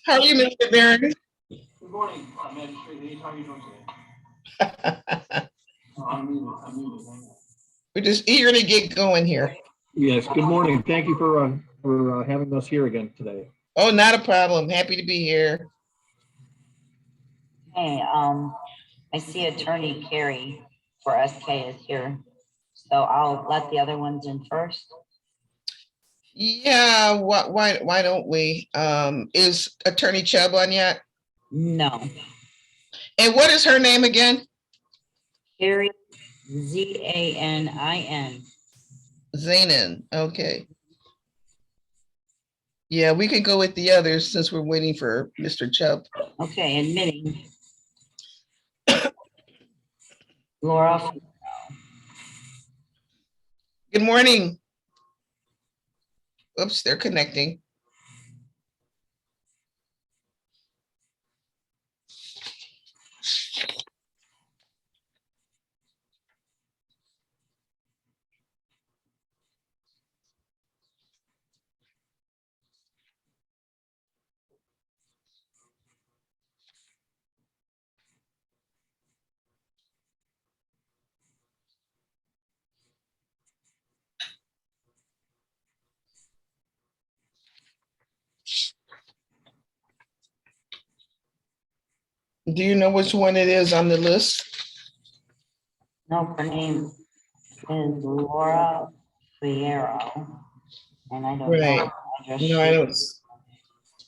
How are you, Mr. Barron? Good morning, Magistrate. How are you doing today? I'm muted. We're just eager to get going here. Yes, good morning. Thank you for having us here again today. Oh, not a problem. Happy to be here. Hey, I see Attorney Carey for SK is here, so I'll let the other ones in first. Yeah, why don't we? Is Attorney Chubb on yet? No. And what is her name again? Carey, Zanin. Zanin. Okay. Yeah, we can go with the others since we're waiting for Mr. Chubb. Okay, admitting. Laura. Good morning. Oops, they're connecting. Do you know which one it is on the list? No, her name is Laura Fierro, and I don't Right. know. No,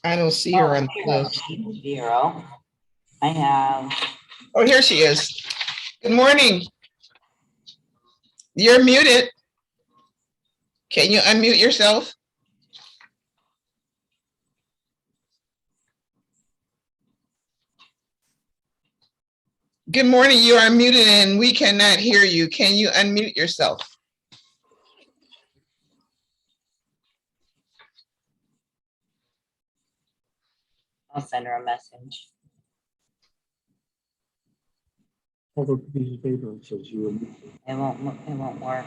I don't see her on the list. Fierro. I have. Oh, here she is. Good morning. You're muted. Can you unmute yourself? Good morning. You are muted and we cannot hear you. Can you unmute yourself? I'll send her a message. Hold up a piece of paper and says you. It won't work.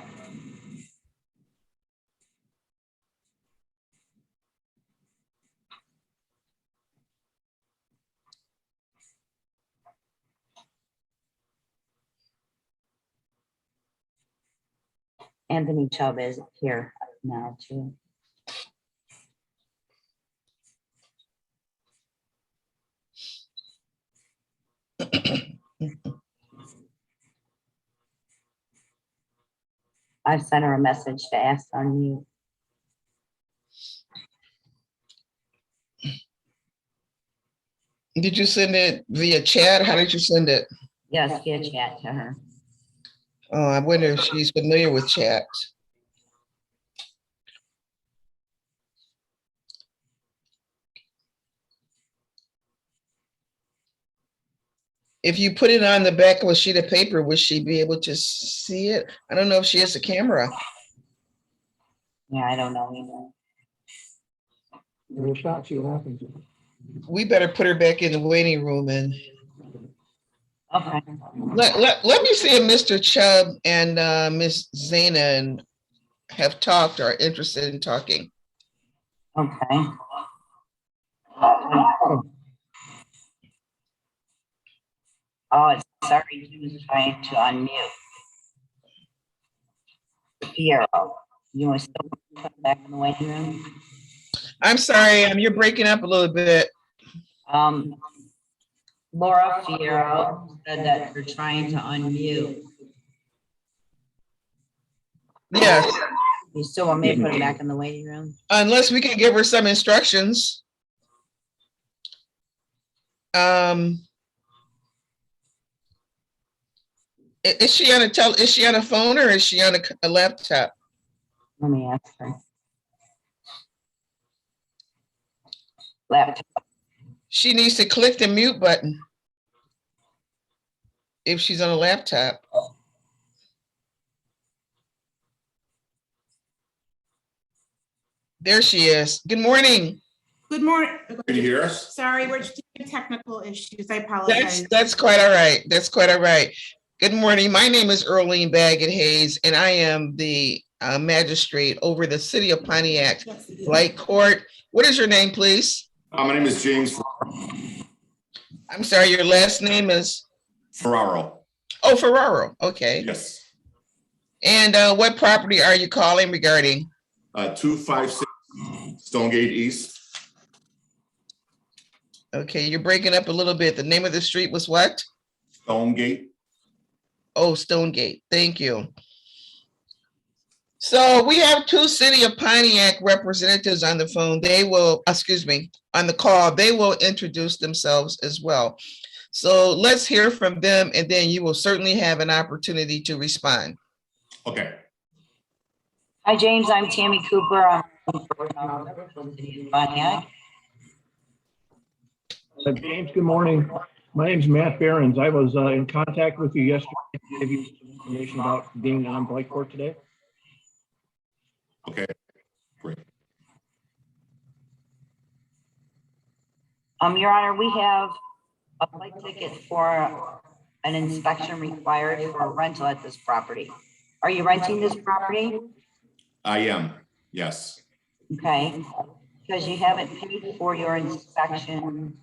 Anthony Chubb is here now too. I've sent her a message to ask on you. Did you send it via chat? How did you send it? Yes, via chat to her. Oh, I wonder if she's familiar with chat. If you put it on the back of a sheet of paper, would she be able to see it? I don't know if she has a camera. Yeah, I don't know either. We'll shot you laughing. We better put her back in the waiting room and Okay. let me see if Mr. Chubb and Miss Zana have talked or are interested in talking. Okay. Oh, it's sorry, he was trying to unmute. Fierro, you want to still put back in the waiting room? I'm sorry, you're breaking up a little bit. Laura Fierro said that you're trying to unmute. Yes. You still want me to put it back in the waiting room? Unless we can give her some instructions. Is she on a phone or is she on a laptop? Let me ask her. Laptop. She needs to click the mute button if she's on a laptop. There she is. Good morning. Good morning. Can you hear us? Sorry, we're just having technical issues. I apologize. That's quite all right. That's quite all right. Good morning. My name is Earlene Baggett Hayes, and I am the magistrate over the city of Pontiac Blight Court. What is your name, please? My name is James I'm sorry, your last name is? Ferraro. Oh, Ferraro. Okay. Yes. And what property are you calling regarding? 256 Stonegate East. Okay, you're breaking up a little bit. The name of the street was what? Stonegate. Oh, Stonegate. Thank you. So we have two City of Pontiac representatives on the phone. They will, on the call. They will introduce themselves as well. So let's hear from them, and then you will certainly have an opportunity to respond. Okay. Hi, James. I'm Tammy Cooper. I'm from the City of Pontiac. James, good morning. My name's Matt Behrens. I was in contact with you yesterday to give you some information about being on Blight Court today. Okay. Great. Your Honor, we have a Blight ticket for an inspection required for a rental at this property. Are you renting this property? I am. Yes. Okay, because you haven't paid for your inspection.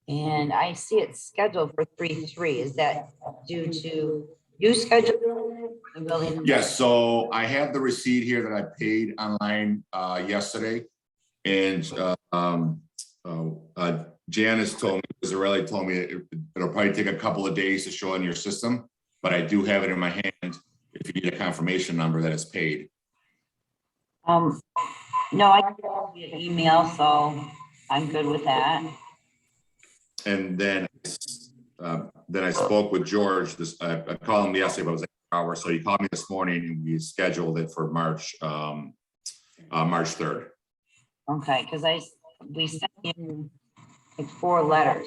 And I see it's scheduled for 3/3. Is that due to you scheduling the building? Yes. So I have the receipt here that I paid online yesterday, and Janice told me, Zarelli told me it'll probably take a couple of days to show in your system, but I do have it in my hand if you need a confirmation number that it's paid. No, I can get an email, so I'm good with that. And then I spoke with George. I called him yesterday, but it was like an hour. So he called me this morning and we scheduled it for March 3rd. Okay, because we sent you like 4 letters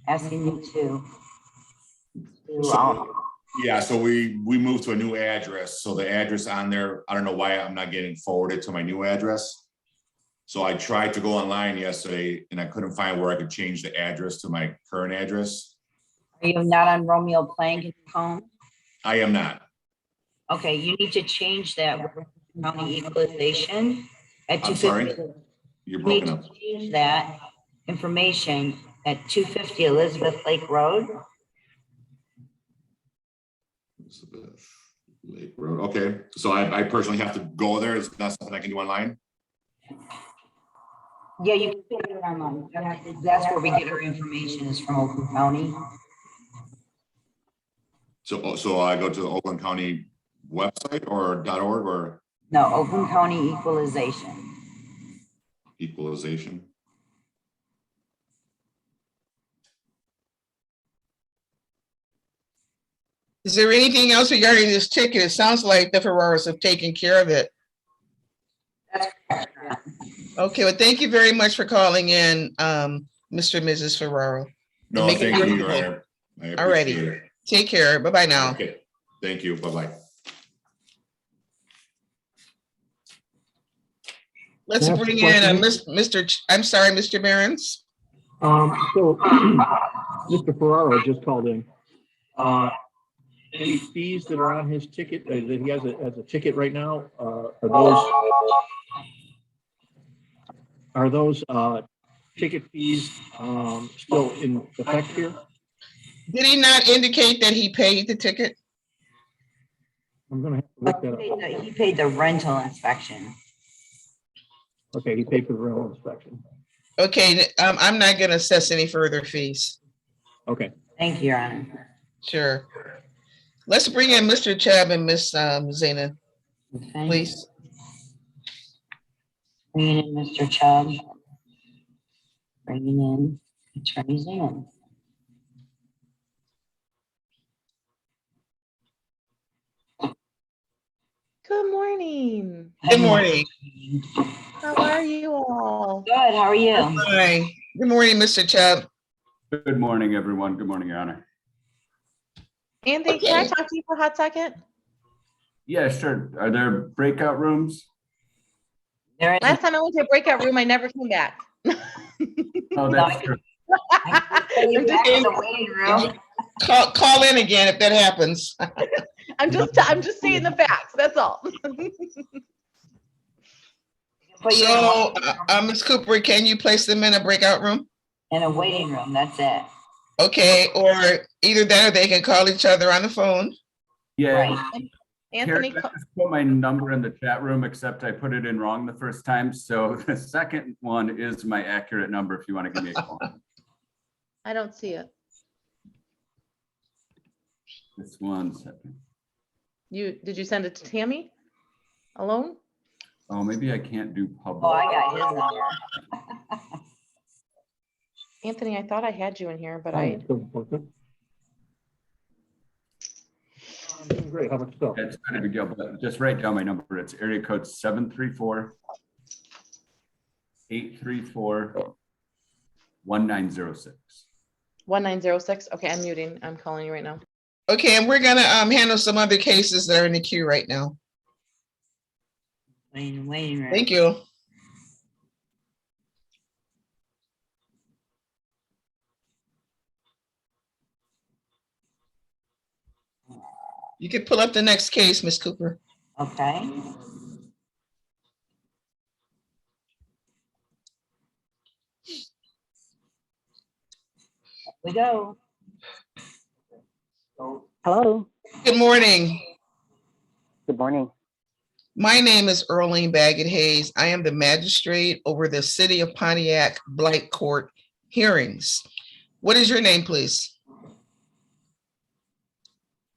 asking you to Yeah, so we moved to a new address. So the address on there, I don't know why I'm not getting forwarded to my new address. So I tried to go online yesterday and I couldn't find where I could change the address to my current address. Are you not on Romeo Plank in Macomb? I am not. Okay, you need to change that county equalization at I'm 250. sorry, you're You need broken to up. change that information at 250 Elizabeth Lake Road. Elizabeth Lake Road. Okay, so I personally have to go there. It's not something I can do online. Yeah, you can get it online. That's where we get our information is from Oakland County. So I go to the Oakland County website or .org or No, Oakland County Equalization. equalization. Is there anything else regarding this ticket? It sounds like the Ferraros have taken care of it. That's correct. Okay, well, thank you very much for calling in, Mr. and Mrs. Ferraro. No, Make it thank you, beautiful. Your Honor. I Alrighty. appreciate it. Take care. Bye-bye now. Okay, thank you. Bye-bye. Let's Can I ask bring a in question? I'm sorry, Mr. Behrens. So Mr. Ferraro just called in. Any fees that are on his ticket that he has as a ticket right now, are those ticket fees still in effect here? Did he not indicate that he paid the ticket? I'm gonna have to look that up. He paid the rental inspection. Okay, he paid for the rental inspection. Okay, I'm not gonna assess any further fees. Okay. Thank you, Your Honor. Sure. Let's bring in Mr. Chubb and Miss Zena, Okay. please. Bringing in Mr. Chubb. Bringing in Attorney Zan. Good morning. Good morning. How are you all? Good, how are you? Hi. Good morning, Mr. Chubb. Good morning, everyone. Good morning, Your Honor. Anthony, can I talk to you for a hot second? Yeah, sure. Are there breakout rooms? There is. Last time I went to a breakout room, I never came back. Oh, that's true. You back in the waiting room. Call in again if that happens. I'm just saying the facts. That's all. Put you So, Ms. Cooper, can you place them in a breakout room? in a waiting room, that's it. Okay, or either that or they can call each other on the phone. Yeah. Right. Anthony, Karen, I just put my number in the chat room, except I put it in wrong the first time. So the second one is my accurate number if you want to give me a call. I don't see it. Just 1 second. Did you send it to Tammy alone? Oh, maybe I can't do public. Oh, I got his number. Anthony, I thought I had you in here, but Great, how about yourself? It's not a big deal, but just write down my number. It's area code 734-834-1906. 1906. Okay, I'm muting. I'm calling you right now. Okay, and we're gonna handle some other cases that are in the queue right now. Waiting room. Thank you. You can pull up the next case, Ms. Cooper. Okay. We go. Hello, Good morning. good morning. My name is Earlene Baggett Hayes. I am the magistrate over the City of Pontiac Blight Court hearings. What is your name, please?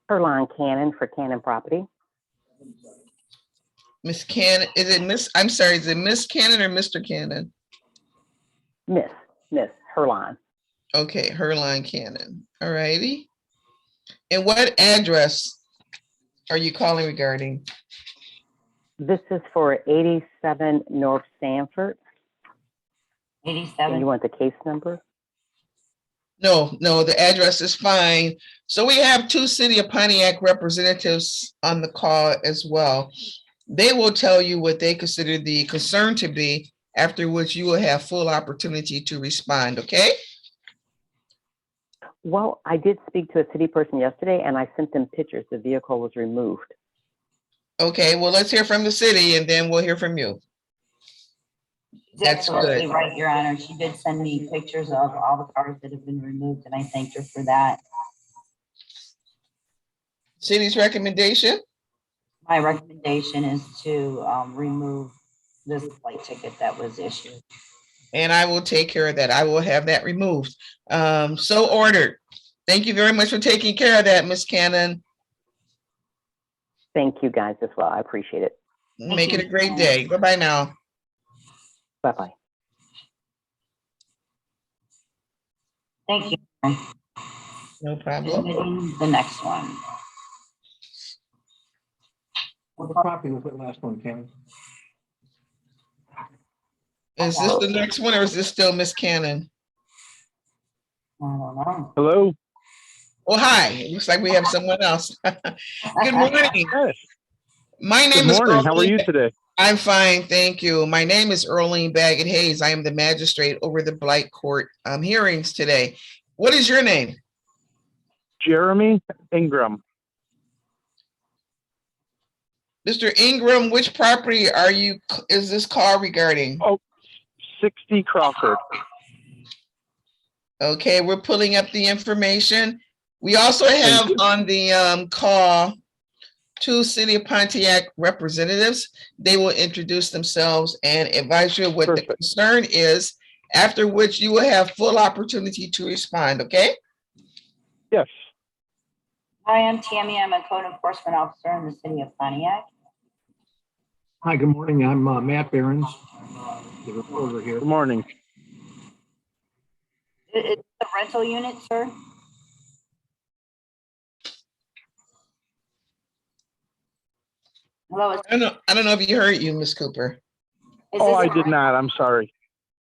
Herline Cannon for Cannon Property. Miss Cannon, is it Miss, I'm sorry, is it Miss Cannon or Mr. Cannon? Miss Herline. Okay, Herline Cannon. All righty. And what address are you calling regarding? This is for 87 North Sanford. And 87. you want the case number? No, the address is fine. So we have two City of Pontiac representatives on the call as well. They will tell you what they consider the concern to be, after which you will have full opportunity to respond, okay? Well, I did speak to a city person yesterday and I sent them pictures. The vehicle was removed. Okay, well, let's hear from the city and then we'll hear from you. That's Absolutely good. right, Your Honor. She did send me pictures of all the cars that have been removed, and I thanked her for that. City's recommendation? My recommendation is to remove this flight ticket that was issued. And I will take care of that. I will have that removed. So ordered. Thank you very much for taking care of that, Ms. Cannon. Thank you guys as well. I appreciate it. Make it a great day. Bye-bye now. Bye-bye. Thank you. No problem. Submitting the next one. What property was the last one, Karen? Is this the next one or is this still Miss Cannon? I don't know. Hello. Oh, hi. It looks like we have someone else. Good morning. Yes. My name Good is morning. How are you Earlene. today? I'm fine, thank you. My name is Earlene Baggett Hayes. I am the magistrate over the Blight Court hearings today. What is your name? Jeremy Ingram. Mr. Ingram, which property is this call regarding? Oh, 60 Crawford. Okay, we're pulling up the information. We also have on the call two City of Pontiac representatives. They will introduce themselves and advise you what the concern is, after which you will have full opportunity to respond, okay? Yes. Hi, I'm Tammy. I'm a code enforcement officer in the city of Pontiac. Hi, good morning. I'm Matt Behrens, the reporter here. Good morning. It's the rental unit, sir? Hello, I don't know if you heard you, Miss Cooper. Oh, I did not. I'm sorry.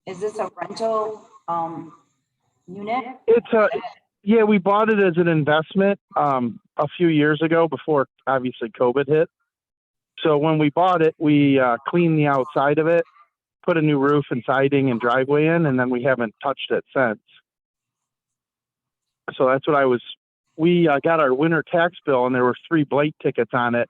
Is this a rental unit? Yeah, we bought it as an investment a few years ago before obviously COVID hit. So when we bought it, we cleaned the outside of it, put a new roof and siding and driveway in, and then we haven't touched it since. So that's what we got our winter tax bill and there were 3 blight tickets on it.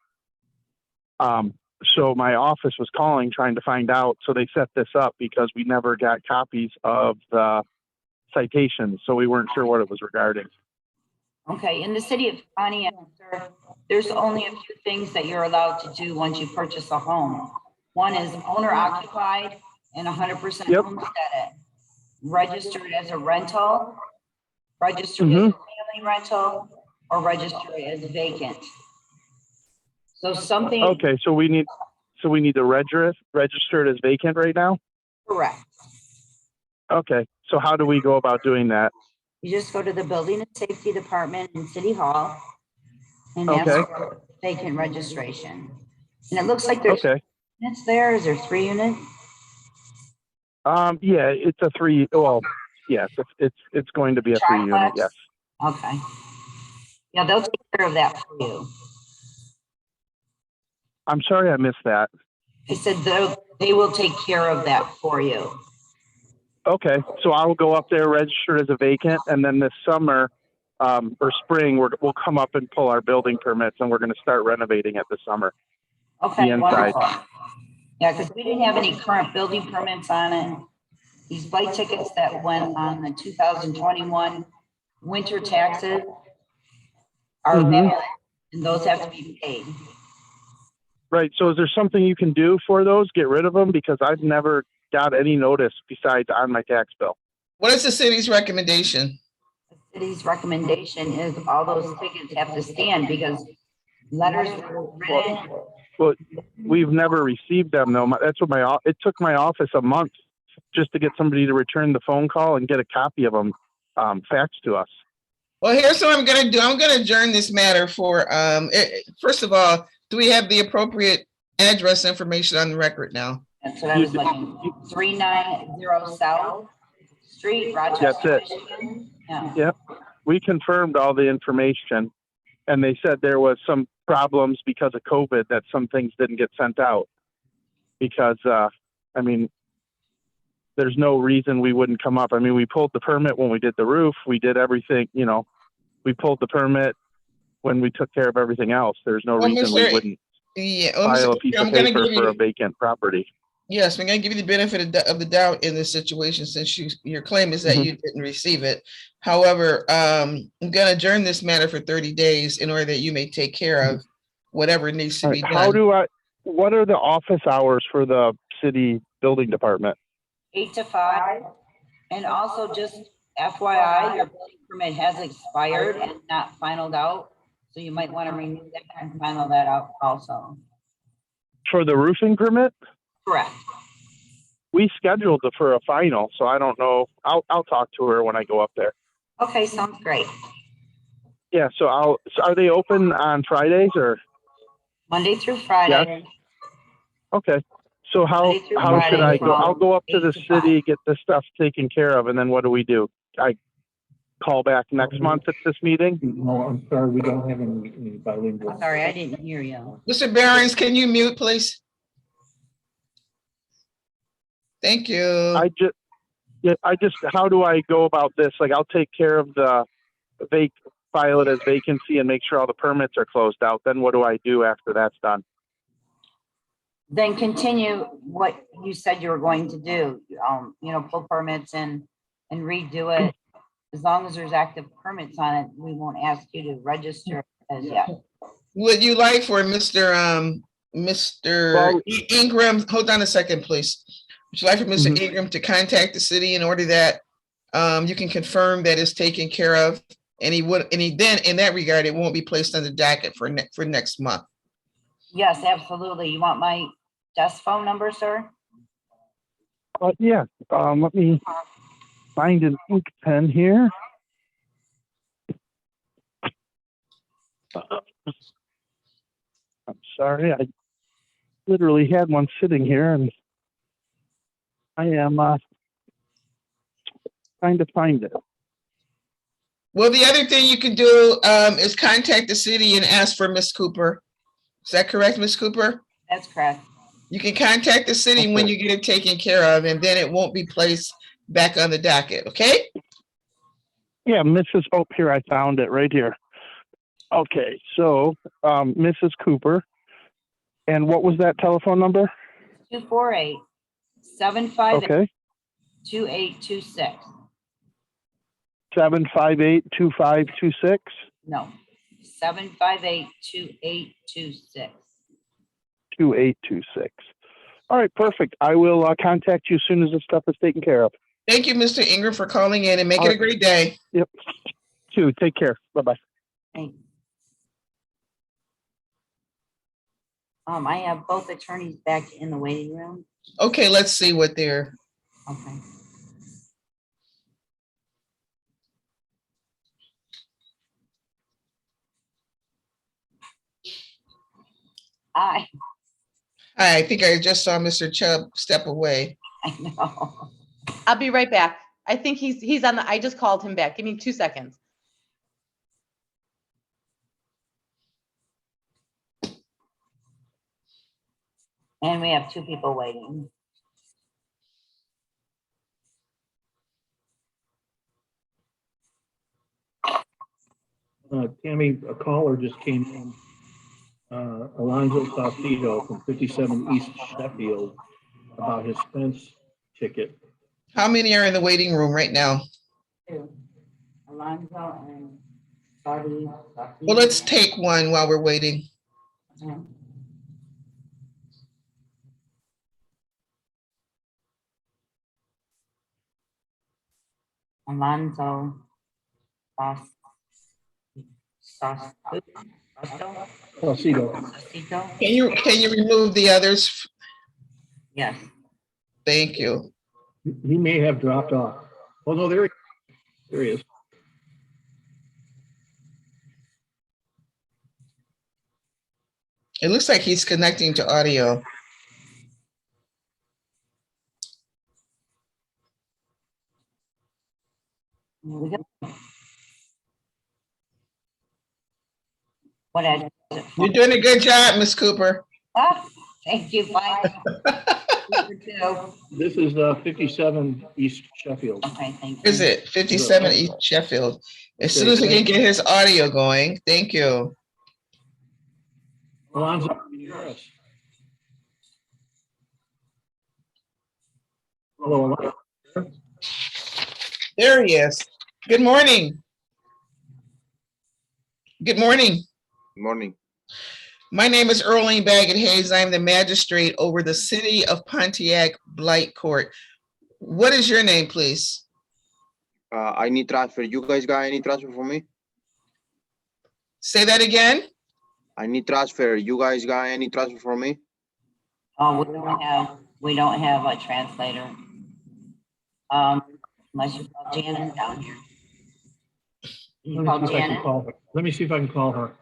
so my office was calling, trying to find out. So they set this up because we never got copies of the citations. So we weren't sure what it was regarding. Okay, in the city of Pontiac, sir, there's only a few things that you're allowed to do once you purchase a home. One is owner occupied and 100% Yep. homesteaded. Registered as a rental, registered as a family rental, or registered as vacant. So something. Okay, so we need to register it as vacant right now? Correct. Okay, so how do we go about doing that? You just go to the Building and Safety Department in City Hall and ask for vacant registration. And it looks like there's units there. Is there 3 units? Yeah, it's a 3. Well, yes, it's going to be a 3 unit. Yes. Okay. Yeah, they'll take care of that for you. I'm sorry, I missed that. I said they will take care of that for you. Okay, so I will go up there, register as a vacant, and then this summer or spring, we'll come up and pull our building permits, and we're going to start renovating it this summer. Okay, the inside. wonderful. Yeah, because we didn't have any current building permits on it. These Blight tickets that went on the 2021 winter taxes are valid, and those have to be paid. Right. So is there something you can do for those? Get rid of them? Because I've never got any notice besides on my tax bill. What is the city's recommendation? The city's recommendation is all those tickets have to stand because letters were written. Well, we've never received them though. That's what it took my office a month just to get somebody to return the phone call and get a copy of them faxed to us. Well, here's what I'm going to do. I'm going to adjourn this matter for, first of all, do we have the appropriate address information on the record now? That's what I was looking. 390 South Street, Rochester, That's it. Michigan. Yeah. Yep. We confirmed all the information and they said there was some problems because of COVID that some things didn't get sent out because, I mean, there's no reason we wouldn't come up. I mean, we pulled the permit when we did the roof. We did everything, you know, we pulled the permit when we took care of everything else. There's no reason we wouldn't file a piece of paper for a vacant property. Yes, we're going to give you the benefit of the doubt in this situation since your claim is that you didn't receive it. However, I'm going to adjourn this matter for 30 days in order that you may take care of whatever needs to be done. What are the office hours for the city building department? 8 to 5. And also just FYI, your building permit has expired and not finalized out. So you might want to renew that and final that out also. For the roofing permit? Correct. We scheduled it for a final, so I don't know. I'll talk to her when I go up there. Okay, sounds great. Yeah, so are they open on Fridays or? Monday through Friday. Yes. Okay. So how should I go? I'll go up to the city, get this stuff taken care of, and then what do? I call back next month at this meeting? No, I'm sorry, we don't have any bilingual. Sorry, I didn't hear you. Mr. Behrens, can you mute, please? Thank you. How do I go about this? Like, I'll take care of the file it as vacancy and make sure all the permits are closed out. Then what do I do after that's done? Then continue what you said you were going to do. You know, pull permits and redo it. As long as there's active permits on it, we won't ask you to register as yet. Would you like for Mr. Ingram, hold on a second, please. Would you like for Mr. Ingram to contact the city in order that you can confirm that it's taken care of? And he then, in that regard, it won't be placed on the docket for next month. Yes, absolutely. You want my desk phone number, sir? Yeah. Let me find an ink pen here. I'm sorry, I literally had one sitting here and I am trying to find it. Well, the other thing you can do is contact the city and ask for Miss Cooper. Is that correct, Miss Cooper? That's correct. You can contact the city when you get it taken care of, and then it won't be placed back on the docket, okay? Yeah, Mrs. Oh, here, I found it right here. Okay, so Mrs. Cooper, And what was that telephone number? 248-758-2826. Okay, 758-2526. No, 758-2826. 2826. All right, perfect. I will contact you as soon as this stuff is taken care of. Thank you, Mr. Ingram, for calling in and make All it a right. great day. Yep. Too. Take care. Bye-bye. Thanks. I have both attorneys back in the waiting room. Okay, let's see what they're, Okay. I think I just saw Mr. Chubb step away. I know. I'll be right back. I think he's on the, I just called him back. Give me 2 seconds. And we have 2 people waiting. Tammy, a caller just came in. Alonzo Saucedo from 57 East Sheffield about his fence ticket. How many are in the waiting room right now? 2. Alonzo and Buddy. Well, let's take one while we're waiting. Alonzo. Saucedo. Can you remove the others? Yes. Thank you. He may have dropped off. Oh, no, there he is. It looks like he's connecting to audio. What address? You're doing a good job, Miss Cooper. Thank you. Bye. This is 57 East Sheffield. Okay, thank you. Is it 57 East Sheffield? As soon as we can get his audio going, thank you. Alonzo. Hello, Alonzo. There he is. Good morning. Good morning. Good morning. My name is Earlene Baggett Hayes. I'm the magistrate over the City of Pontiac Blight Court. What is your name, please? I need transfer. You guys got any transfer for me? Say that again. I need transfer. You guys got any transfer for me? Oh, we don't have a translator. Unless you call Janet down here. You call Janet? Let me see if I can call her.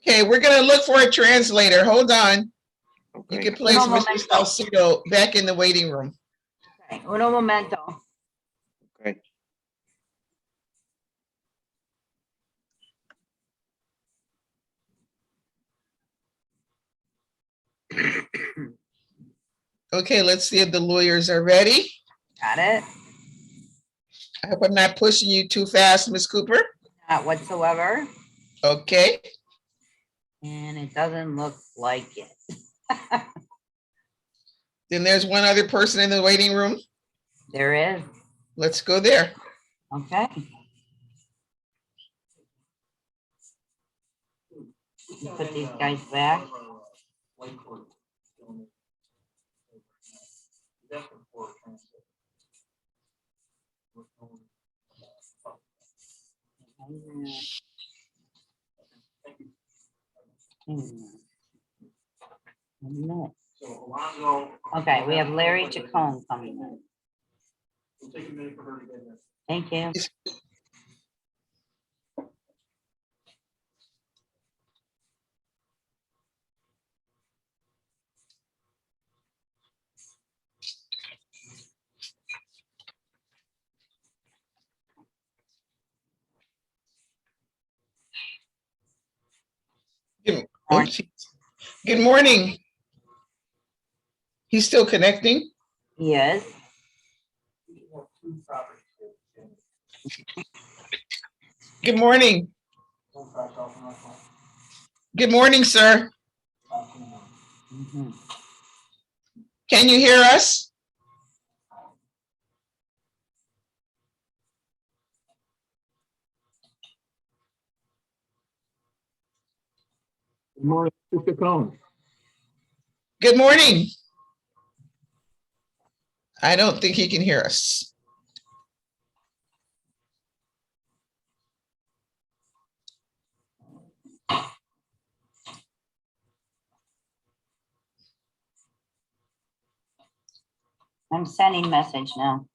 Okay, we're gonna look for a translator. Hold on. Okay. You can place Mr. Salcido back in the waiting room. Okay, uno momento. Okay. Okay, let's see if the lawyers are ready. Got it? I hope I'm not pushing you too fast, Ms. Cooper. Not whatsoever. Okay. And it doesn't look like it. Then there's one other person in the waiting room. There is. Let's go there. Okay. Put these guys back. Okay, we have Larry Chacon coming in. Thank you. Good morning. He's still connecting? Yes. Good morning. Good morning, sir. Mhm. Can you hear us? Good morning, Mr. Cohen. Good morning. I don't think he can hear us. I'm sending message now.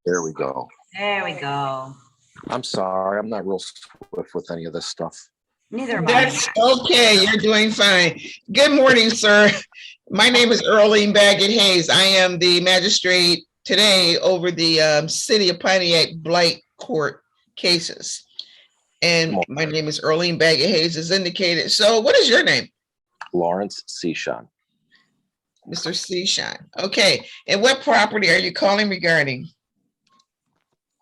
There we go. There we go. I'm sorry, I'm not real swift with any of this stuff. Neither am I. That's okay. You're doing fine. Good morning, sir. My name is Earlene Baggett Hayes. I am the magistrate today over the City of Pontiac Blight Court cases. And my name is Earlene Baggett Hayes, as indicated. So what is your name? Lawrence Seashon. Mr. Seashine. Okay. And what property are you calling regarding?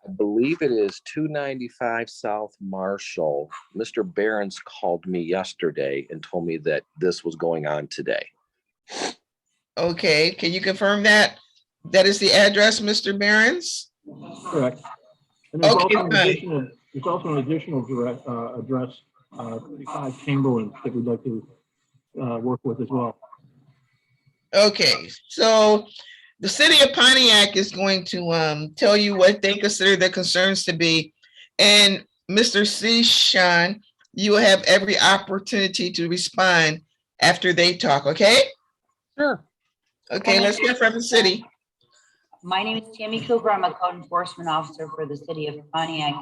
I believe it is 295 South Marshall. Mr. Behrens called me yesterday and told me that this was going on today. Okay. Can you confirm that? That is the address, Mr. Behrens? Correct. And there's Okay, also an fine. additional, there's also an additional direct, address, 35 Chamberlain, that we'd like to work with as well. Okay, so the city of Pontiac is going to tell you what they consider their concerns to be. And Mr. Seashine, you will have every opportunity to respond after they talk, okay? Sure. Okay, let's hear from the city. My name is Tammy Cooper. I'm a code enforcement officer for the city of Pontiac.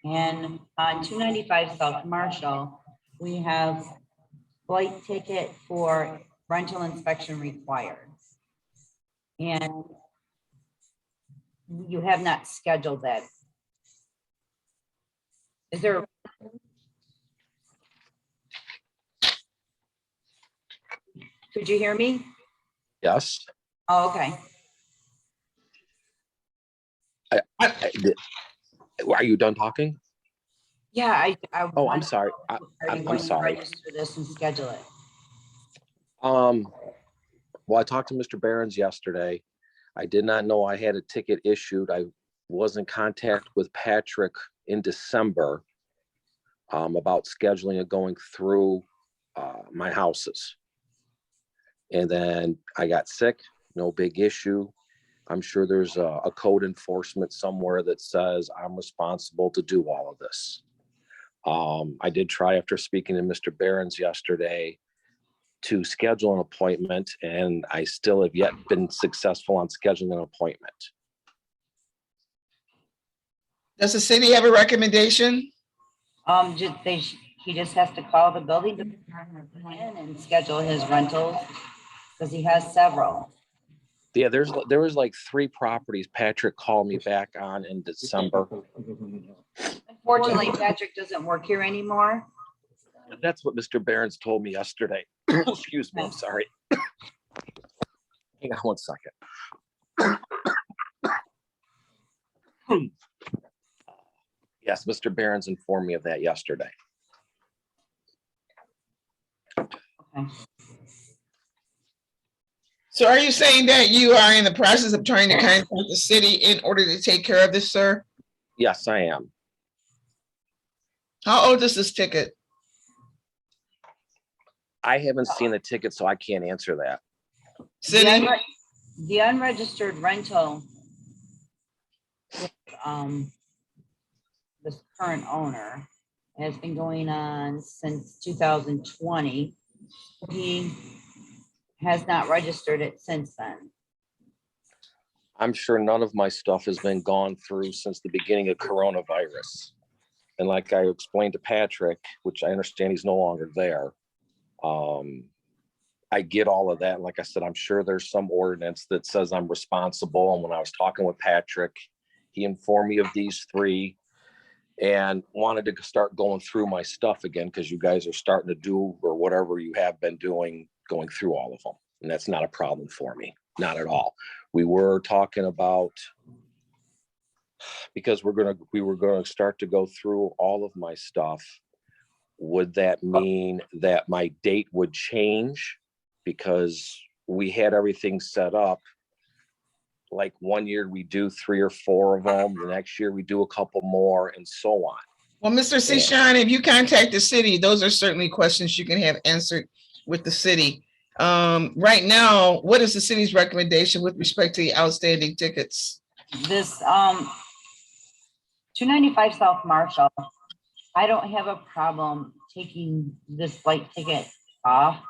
And on 295 South Marshall, we have blight ticket for rental inspection required. And you have not scheduled that. Is there? Could you hear me? Yes. Oh, okay. Are you done talking? Yeah, Oh, I'm sorry. I'm sorry. Register this and schedule it. Well, I talked to Mr. Behrens yesterday. I did not know I had a ticket issued. I was in contact with Patrick in December about scheduling and going through my houses. And then I got sick, no big issue. I'm sure there's a code enforcement somewhere that says I'm responsible to do all of this. I did try, after speaking to Mr. Behrens yesterday, to schedule an appointment, and I still have yet been successful on scheduling an appointment. Does the city have a recommendation? He just has to call the building department and schedule his rentals because he has several. Yeah, there was like 3 properties Patrick called me back on in December. Unfortunately, Patrick doesn't work here anymore. That's what Mr. Behrens told me yesterday. Excuse me, I'm sorry. Hang on one second. Yes, Mr. Behrens informed me of that yesterday. Okay. So are you saying that you are in the process of trying to contact the city in order to take care of this, sir? Yes, I am. How old is this ticket? I haven't seen the ticket, so I can't answer that. City? The unregistered rental, this current owner has been going on since 2020. He has not registered it since then. I'm sure none of my stuff has been gone through since the beginning of coronavirus. And like I explained to Patrick, which I understand he's no longer there, I get all of that. And like I said, I'm sure there's some ordinance that says I'm responsible. And when I was talking with Patrick, he informed me of these 3 and wanted to start going through my stuff again, because you guys are starting to do, or whatever you have been doing, going through all of them. And that's not a problem for me. not at all. We were talking about, because we were gonna start to go through all of my stuff. Would that mean that my date would change? Because we had everything set up. Like one year we do 3 or 4 of them, the next year we do a couple more, and so on. Well, Mr. Sishan, if you contact the city, those are certainly questions you can have answered with the city. Right now, what is the city's recommendation with respect to the outstanding tickets? This 295 South Marshall, I don't have a problem taking this Blight ticket off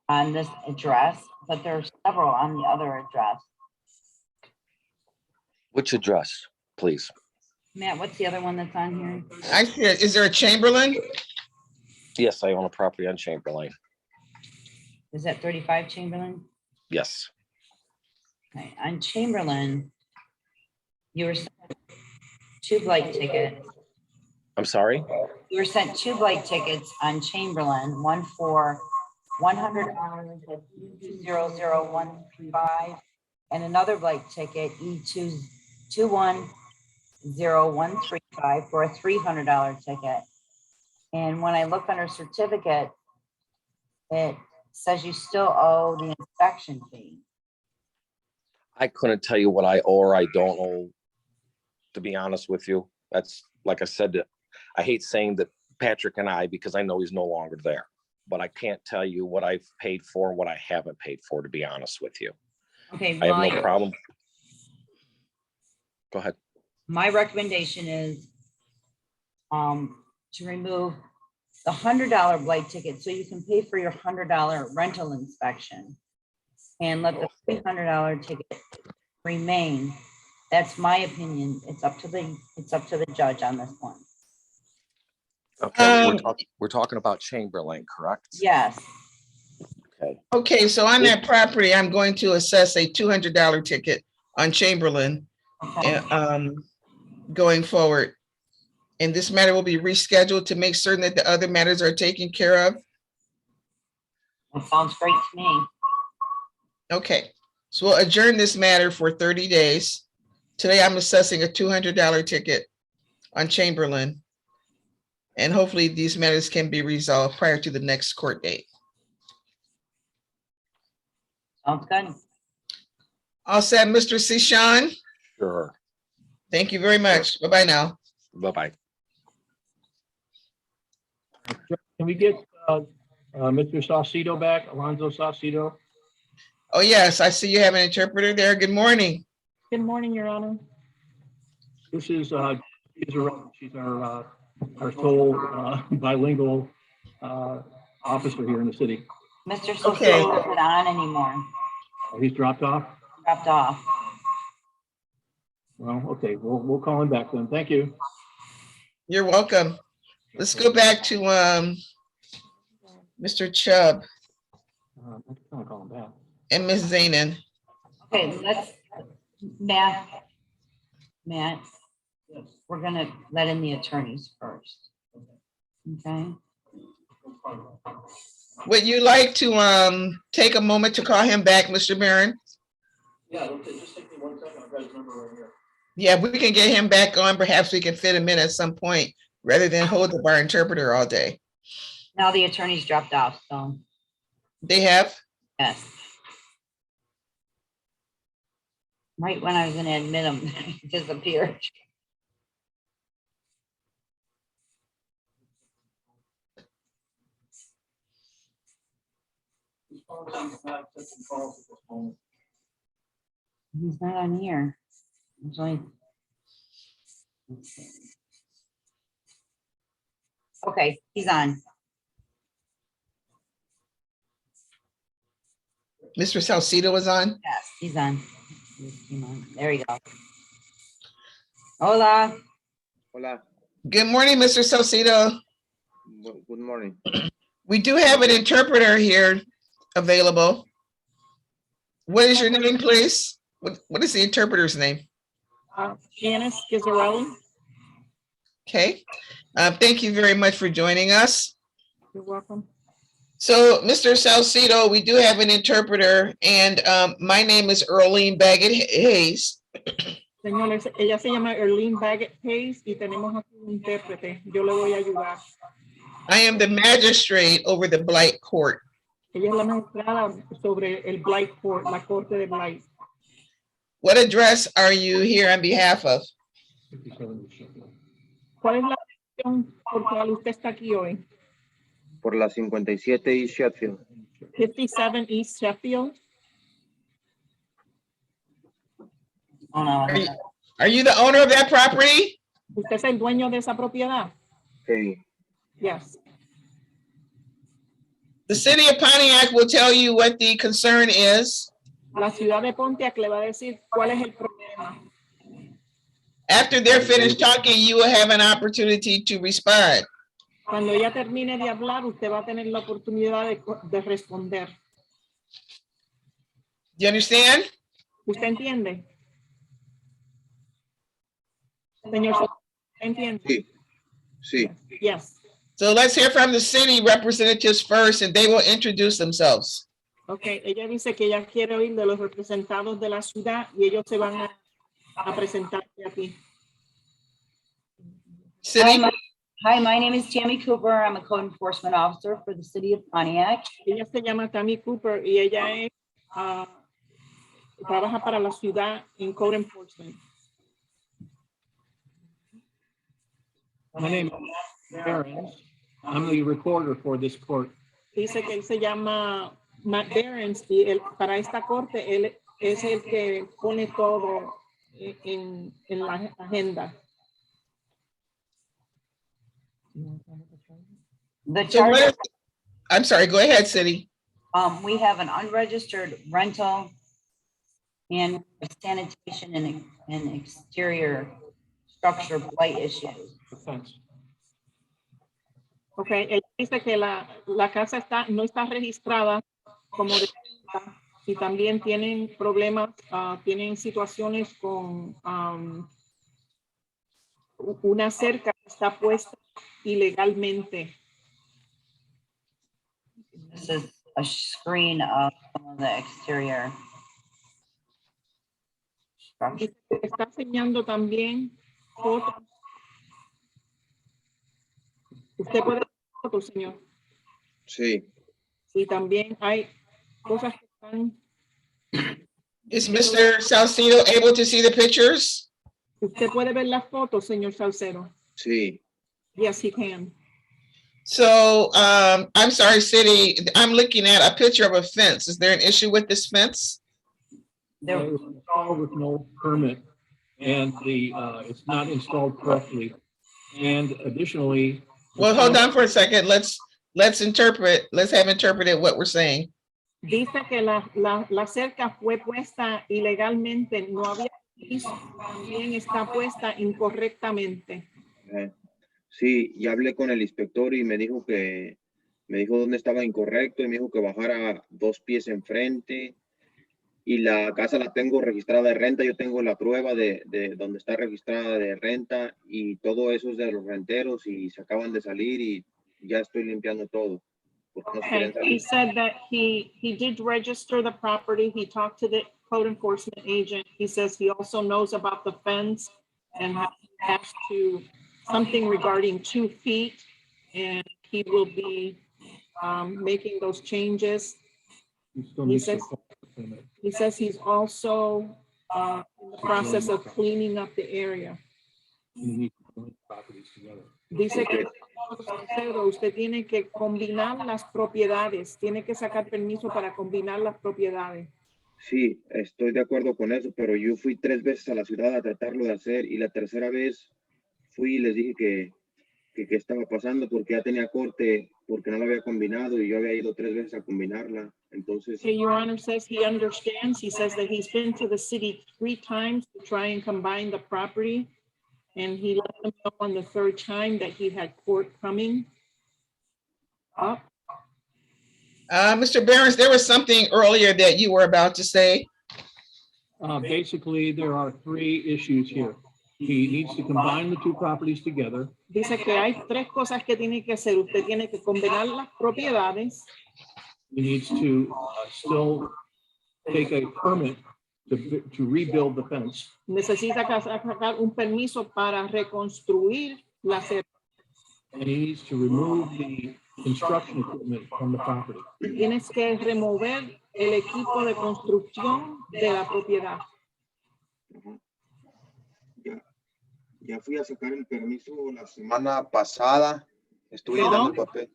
on this address, but there are several on the other address. Which address, please? Matt, what's the other one that's on here? I see it. Is there a Chamberlain? Yes, I own a property on Chamberlain. Is that 35 Chamberlain? Yes. Okay, on Chamberlain, you were sent 2 Blight tickets. I'm sorry? You were sent 2 Blight tickets on Chamberlain, one for $100 at E200135, and another Blight ticket, E210135 for a $300 ticket. And when I look under certificate, it says you still owe the inspection fee. I couldn't tell you what I owe or I don't owe, to be honest with you. That's, like I said, I hate saying that Patrick and I, because I know he's no longer there, but I can't tell you what I've paid for and what I haven't paid for, to be honest with you. Okay, I have no problem. Go ahead. my recommendation is to remove the $100 Blight ticket so you can pay for your $100 rental inspection and let the $300 ticket remain. That's my opinion. It's up to the judge on this one. Okay, we're talking about Chamberlain, correct? Yes. Okay. Okay, so on that property, I'm going to assess a $200 ticket on Chamberlain going forward. And this matter will be rescheduled to make certain that the other matters are taken care of. That sounds great to me. Okay, so we'll adjourn this matter for 30 days. Today, I'm assessing a $200 ticket on Chamberlain. And hopefully these matters can be resolved prior to the next court date. Sounds good. All set, Mr. Sishan? Sure. Thank you very much. Bye-bye now. Bye-bye. Can we get Mr. Saucedo back, Alonzo Saucedo? Oh, yes, I see you have an interpreter there. Good morning. Good morning, Your Honor. This is, she's our sole bilingual officer here in the city. Mr. Sosa isn't on anymore. Oh, he's dropped off? Dropped off. Well, okay, we'll call him back then. Thank you. You're welcome. Let's go back to Mr. Chubb I'm gonna call him back. and Ms. Zanin. Okay, Matt, we're gonna let in the attorneys first. Okay, Would you like to take a moment to call him back, Mr. Barron? Yeah, okay, just take me 1 second. I've got his number right here. Yeah, we can get him back on. Perhaps we can fit him in at some point rather than hold up our interpreter all day. now the attorneys dropped off, so, They have? yes. Right when I was gonna admit him, he disappeared. His phone is not accepting calls at this moment. He's not on here. There's only- let's see. Okay, he's on. Mr. Salcido is on? Yes, he's on. There you go. Hola. Hola, Good morning, Mr. Salcido. good morning. We do have an interpreter here available. What is your name, please? What is the interpreter's name? Janice Gizzarelli. Okay. Thank you very much for joining us. You're welcome. So, Mr. Salcido, we do have an interpreter, and my name is Earlene Baggett Hayes. Señores, ella se llama Erlene Baggett Hayes y tenemos aquí un intérprete. Yo le voy a ayudar. I am the magistrate over the Blight Court. Ella es la magistrada sobre el Blight Court, la corte de Blight. What address are you here on behalf of? ¿Cuál es la dirección por cual usted está aquí hoy? Por la 57 East Sheffield. 57 East Sheffield. Are you the owner of that property? ¿Usted es el dueño de esa propiedad? Sí. Yes. The city of Pontiac will tell you what the concern is. La ciudad de Pontiac le va a decir cuál es el problema. After they're finished talking, you will have an opportunity to respond. Cuando ella termine de hablar, usted va a tener la oportunidad de responder. Do you understand? ¿Usted entiende? Señor, ¿entiende? Sí. Sí. Yes. So let's hear from the city representatives first, and they will introduce themselves. Okay, ella dice que ella quiere oír de los representados de la ciudad y ellos se van a presentar aquí. City. Hi, my name is Tammy Cooper. I'm a code enforcement officer for the city of Pontiac. Ella se llama Tammy Cooper y ella es, trabaja para la ciudad en code enforcement. My name is Barons. I'm the recorder for this court. Dice que él se llama Matt Barons y él, para esta corte él es el que pone todo en la agenda. The So what charge, is- I'm sorry, go ahead, city. we have an unregistered rental and sanitation and exterior structure blight issues. Offense. Okay, ella dice que la casa no está registrada como de y también tienen problemas, tienen situaciones con una cerca que está puesta ilegalmente. This is a screen of some of the exterior structure. Está enseñando también fotos. Usted puede ver fotos, señor. Sí. Y también hay cosas que están. Is Mr. Salcido able to see the pictures? Usted puede ver las fotos, señor Salcero. Sí. Yes, he can. So, I'm sorry, city, I'm looking at a picture of a fence. Is there an issue with this fence? It was installed with no permit and it's not installed correctly. And additionally. Well, hold on for a second. Let's have interpreted what we're saying. Dice que la cerca fue puesta ilegalmente, no había piso, también está puesta incorrectamente. Sí, y hablé con el inspector y me dijo dónde estaba incorrecto y me dijo que bajara 2 pies enfrente y la casa la tengo registrada de renta. Yo tengo la prueba de donde está registrada de renta y todo eso es de los renteros y se acaban de salir y ya estoy limpiando todo. Okay, he said that he did register the property. He talked to the code enforcement agent. He says he also knows about the fence and has to something regarding 2 feet, and he will be making those changes. He says he's also in the process of cleaning up the area. Dice que usted tiene que combinar las propiedades, tiene que sacar permiso para combinar las propiedades. Sí, estoy de acuerdo con eso, pero yo fui 3 veces a la ciudad a tratarlo de hacer y la tercera vez fui y les dije que estaba pasando porque ya tenía corte, porque no lo había combinado y yo había ido 3 veces a combinarla. Entonces. Okay, Your Honor says he understands. He says that he's been to the city 3 times to try and combine the property. And he let them know on the 3rd time that he had court coming up. Mr. Barons, there was something earlier that you were about to say. Basically, there are 3 issues here. He needs to combine the two properties together. Dice que hay tres cosas que tiene que hacer. Usted tiene que combinar las propiedades. He needs to still take a permit to rebuild the fence. Necesita sacar un permiso para reconstruir la cerca. And he needs to remove the construction equipment from the property. Tienes que remover el equipo de construcción de la propiedad. Ya fui a sacar el permiso la semana pasada. Estuve llenando el papel.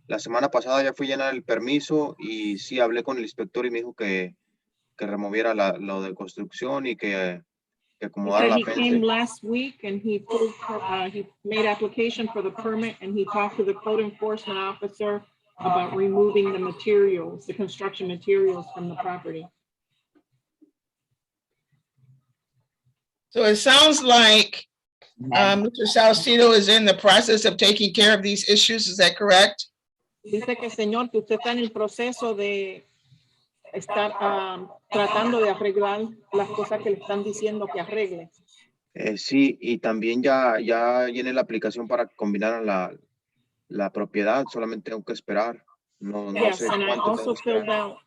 La semana pasada ya fui a llenar el permiso y sí hablé con el inspector y me dijo que removiera lo de construcción y que acomodara la He came fence. last week and he made application for the permit and he talked to the code enforcement officer about removing the materials, the construction materials from the property. So it sounds like Mr. Salcido is in the process of taking care of these issues. Is that correct? Dice que señor, que usted está en el proceso de estar tratando de arreglar las cosas que le están diciendo que arregle. Sí, y también ya llené la aplicación para combinar la propiedad. Solamente tengo que esperar. No Yes, sé and I cuánto tengo also que filled esperar. out,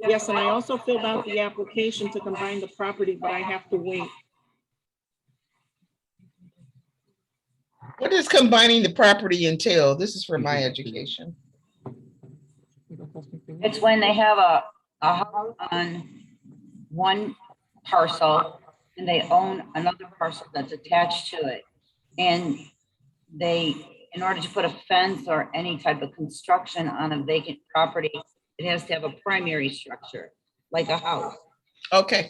yes, and I also filled out the application to combine the property, but I have to wait. What does combining the property entail? This is for my education. It's when they have a house on one parcel and they own another parcel that's attached to it. And they, in order to put a fence or any type of construction on a vacant property, it has to have a primary structure, like a house. Okay.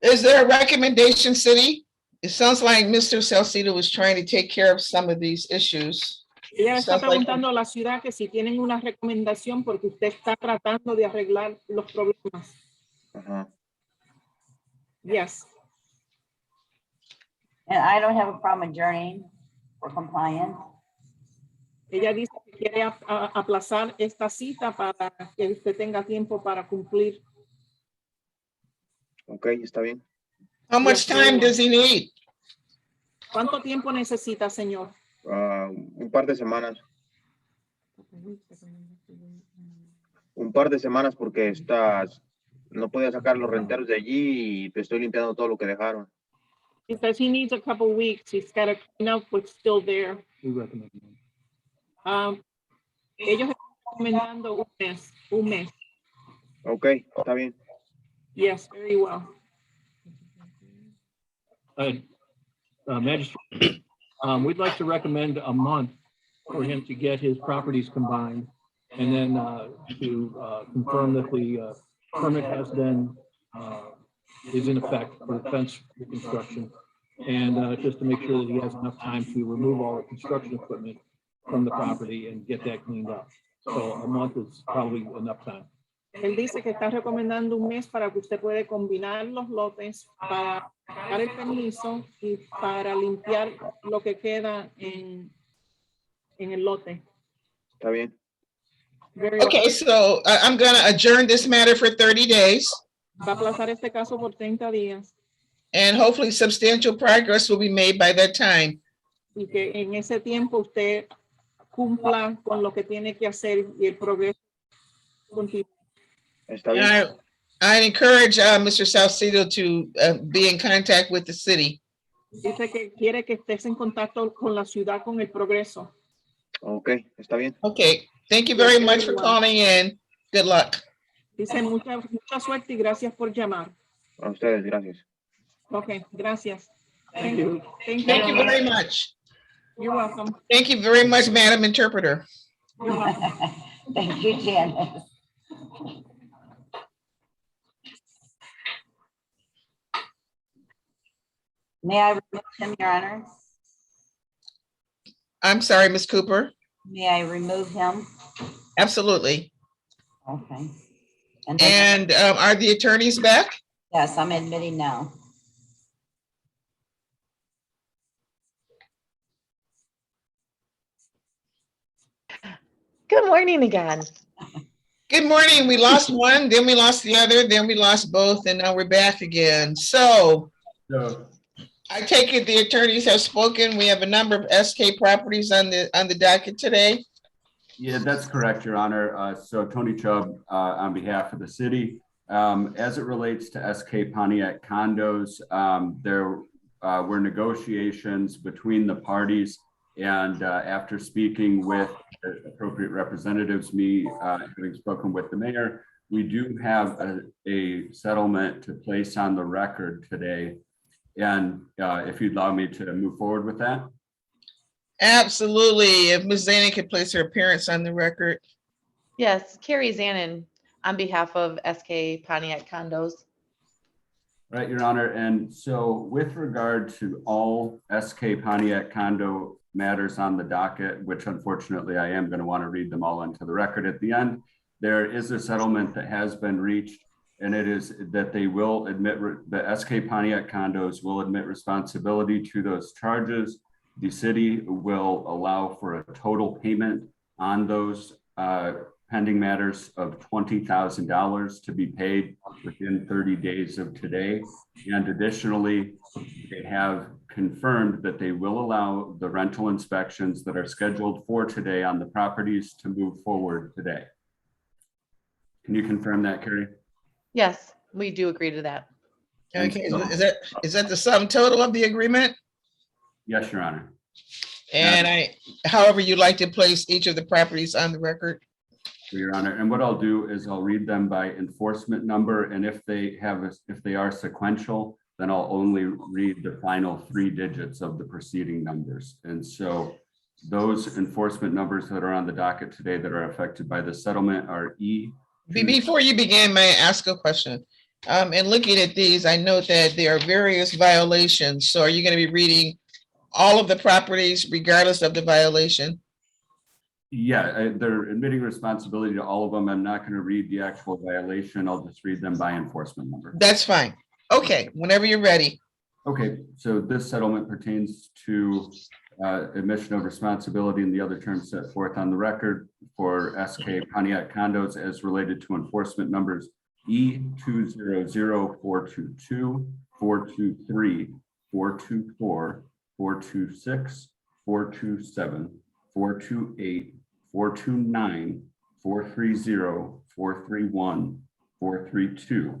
Is there a recommendation, city? It sounds like Mr. Salcido was trying to take care of some of these issues. Ella está Sounds like- preguntando a la ciudad que si tienen una recomendación porque usted está tratando de arreglar los problemas. Ajá. Yes. And I don't have a problem adjourning for compliance. Ella dice que quiere aplazar esta cita para que usted tenga tiempo para cumplir. Ok, está bien. How much time does he need? ¿Cuánto tiempo necesita, señor? Un par de semanas. Un par de semanas porque no podía sacar los renteros de allí y estoy limpiando todo lo que dejaron. He says he needs a couple weeks. He's got to clean up what's still there. We recommend. Ellos están recomendando un mes. Ok, está bien. Yes, very well. Magistrate, we'd like to recommend a month for him to get his properties combined and then to confirm that the permit has been, is in effect for the fence reconstruction. And just to make sure that he has enough time to remove all the construction equipment from the property and get that cleaned up. So a month is probably enough time. Él dice que está recomendando un mes para que usted puede combinar los lotes, para sacar el permiso y para limpiar lo que queda en el lote. Está bien. Very well. Okay, so I'm gonna adjourn this matter for 30 days. Va a aplazar este caso por 30 días And hopefully substantial progress will be made by that time. y que en ese tiempo usted cumpla con lo que tiene que hacer y el progreso continúe. Está bien. And I encourage Mr. Salcido to be in contact with the city. Dice que quiere que estés en contacto con la ciudad con el progreso. Ok, está bien. Okay, thank you very much for calling in. Good luck. Dice mucha suerte y gracias por llamar. A ustedes, gracias. Ok, gracias. Thank you. Thank Thank you very much. You're welcome. Thank you very much, Madam Interpreter. You're welcome. Thank you, Janice. May I remove him, Your Honor? I'm sorry, Ms. Cooper. May I remove him? Absolutely. Okay. And then, And are the attorneys back? yes, I'm admitting now. Good morning again. Good morning. We lost one, then we lost the other, then we lost both, and now we're back again. So So, I take it the attorneys have spoken. We have a number of SK properties on the docket today. yeah, that's correct, Your Honor. So Tony Chubb, on behalf of the city, as it relates to SK Pontiac condos, there were negotiations between the parties, and after speaking with the appropriate representatives, me having spoken with the mayor, we do have a settlement to place on the record today. And if you'd allow me to move forward with that. Absolutely. If Ms. Zane could place her appearance on the record. Yes, Carrie Zanin on behalf of SK Pontiac Condos. Right, Your Honor. And so with regard to all SK Pontiac condo matters on the docket, which unfortunately I am going to want to read them all into the record at the end, there is a settlement that has been reached, and it is that they will admit, the SK Pontiac condos will admit responsibility to those charges. The city will allow for a total payment on those pending matters of $20,000 to be paid within 30 days of today. And additionally, they have confirmed that they will allow the rental inspections that are scheduled for today on the properties to move forward today. Can you confirm that, Carrie? Yes, we do agree to that. Okay, is that the sum total of the agreement? Yes, Your Honor. And however you'd like to place each of the properties on the record. Your Honor, and what I'll do is I'll read them by enforcement number, and if they are sequential, then I'll only read the final 3 digits of the preceding numbers. And so those enforcement numbers that are on the docket today that are affected by the settlement are E. Before you begin, may I ask a question? In looking at these, I note that there are various violations. So are you going to be reading all of the properties regardless of the violation? Yeah, they're admitting responsibility to all of them. I'm not going to read the actual violation. I'll just read them by enforcement number. That's fine. Okay, whenever you're ready. Okay, so this settlement pertains to admission of responsibility and the other terms set forth on the record for SK Pontiac condos as related to enforcement numbers E200422, 423, 424, 426, 427, 428, 429, 430, 431, 432,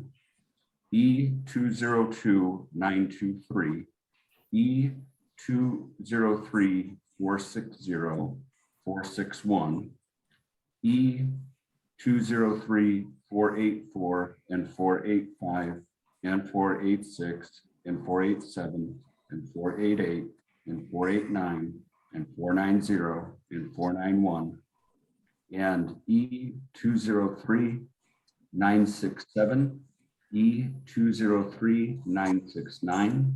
E202923, E203460, 461, E203484 and 485 and 486 and 487 and 488 and 489 and 490 and 491 and E203967, E203969,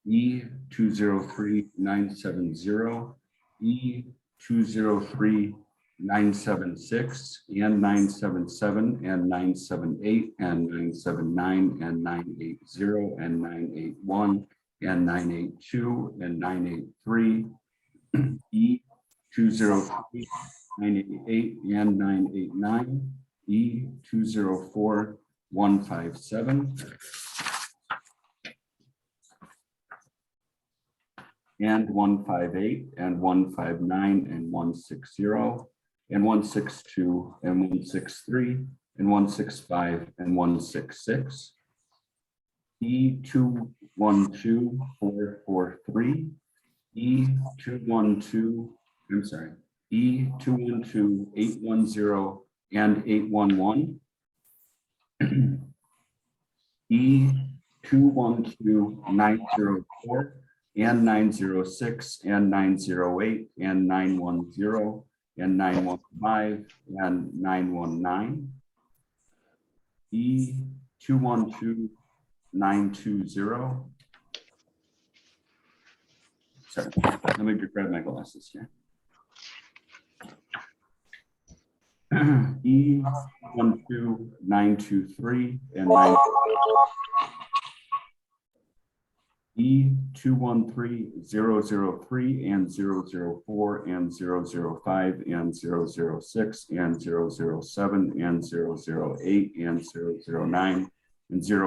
E203970, E203976 and 977 and 978 and 979 and 980 and 981 and 982 and 983, E203, 988 and 989, E204, 157, and 158 and 159 and 160 and 162 and 163 and 165 and 166, E212443, E212, I'm sorry, E212810 and 811, E212904 and 906 and 908 and 910 and 915 and 919, E212920. Sorry, let me grab my glasses here. E12923 and 9, E213003 and 004 and 005 and 006 and 007 and 008 and 009 and 010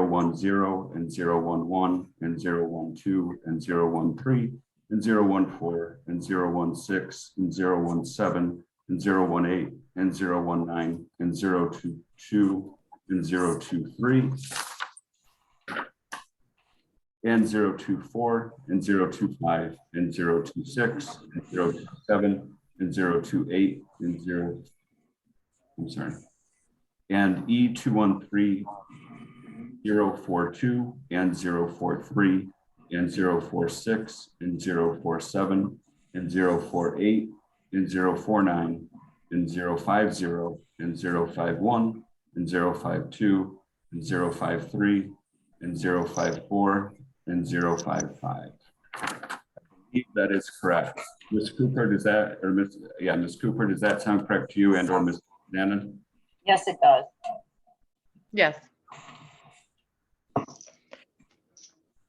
and 011 and 012 and 013 and 014 and 016 and 017 and 018 and 019 and 022 and 023 and 024 and 025 and 026 and 027 and 028 and 0, I'm sorry, and E213, 042 and 043 and 046 and 047 and 048 and 049 and 050 and 051 and 052 and 053 and 054 and 055. That is correct. Ms. Cooper, does that, or Ms. Cooper, does that sound correct to you and or Ms. Bannon? Yes, it does. Yes.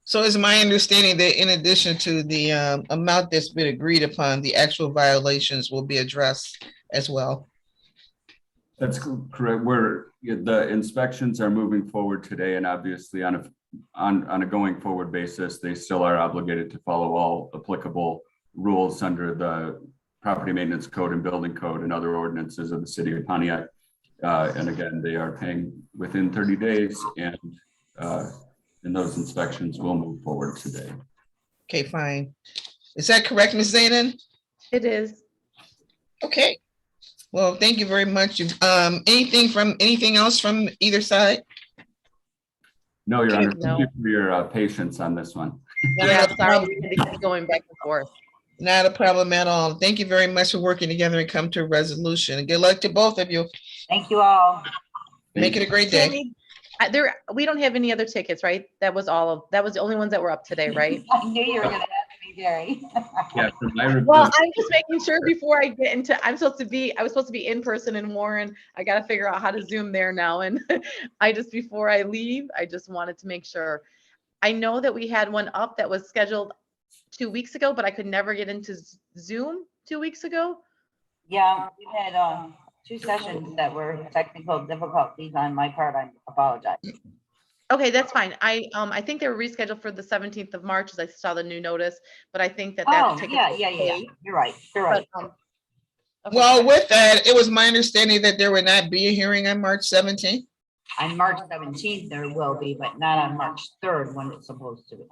So it's my understanding that in addition to the amount that's been agreed upon, the actual violations will be addressed as well. That's correct. The inspections are moving forward today, and obviously on a going forward basis, they still are obligated to follow all applicable rules under the property maintenance code and building code and other ordinances of the city of Pontiac. And again, they are paying within 30 days, and those inspections will move forward today. Okay, fine. Is that correct, Ms. Zanin? It is. Okay. Well, thank you very much. Anything else from either side? No, Your Honor, No. thank you for your patience on this one. Yeah, sorry, we had to keep going back and forth. Not a problem at all. Thank you very much for working together and come to a resolution. And good luck to both of you. Thank you all. Make it a great day. Tammy, we don't have any other tickets, right? That was the only ones that were up today, right? I knew you were gonna ask me, Gary. Yeah, from my Well, I'm just making sure before I get into, I was supposed to be in person in Warren. I got to figure out how to Zoom there now. And before I leave, I just wanted to make sure. I know that we had one up that was scheduled 2 weeks ago, but I could never get into Zoom 2 weeks ago. Yeah, we had 2 sessions that were technical difficulties on my part. I apologize. Okay, that's fine. I think they were rescheduled for the 17th of March as I saw the new notice, but I think that Oh, ticket. yeah. You're right. You're right. But, okay. Well, with that, it was my understanding that there would not be a hearing on March 17th. On March 17th, there will be, but not on March 3rd when it's supposed to be.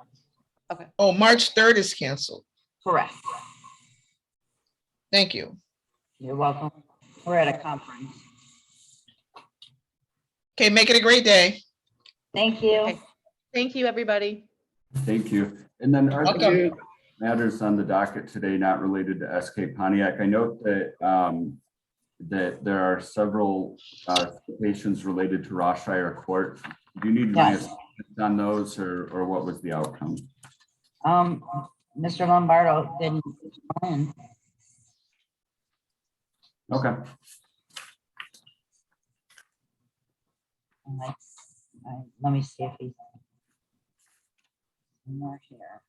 Okay. Oh, March 3rd is canceled. Correct. Thank you. You're welcome. We're at a conference. Okay, make it a great day. Thank you. Okay. Thank you, everybody. Thank you. And then are Welcome. there matters on the docket today not related to SK Pontiac? I note that that there are several citations related to Rothshire Court. Do you need my Yes. assistance on those, or what was the outcome? Mr. Lombardo didn't win. Okay. Let me see if he's more here.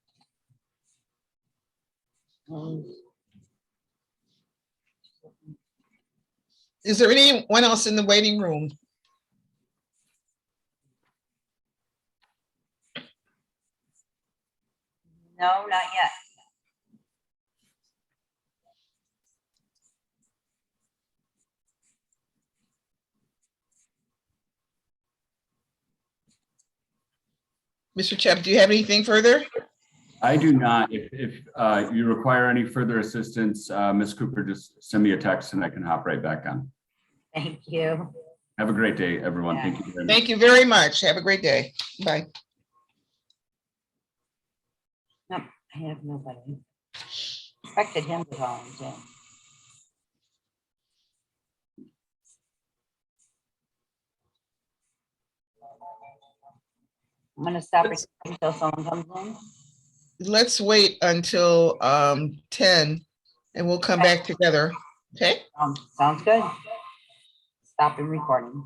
Is there anyone else in the waiting room? No, not yet. Mr. Chep, do you have anything further? I do not. If you require any further assistance, Ms. Cooper, just send me a text and I can hop right back on. Thank you. Have a great day, everyone. Yeah. Thank you very much. Thank you very much. Have a great day. Bye. Nope, I have nobody. Expected him to call in too. I'm gonna stop until someone comes in. Let's wait until 10 and we'll come back together. Okay? Sounds good. Stopping recording.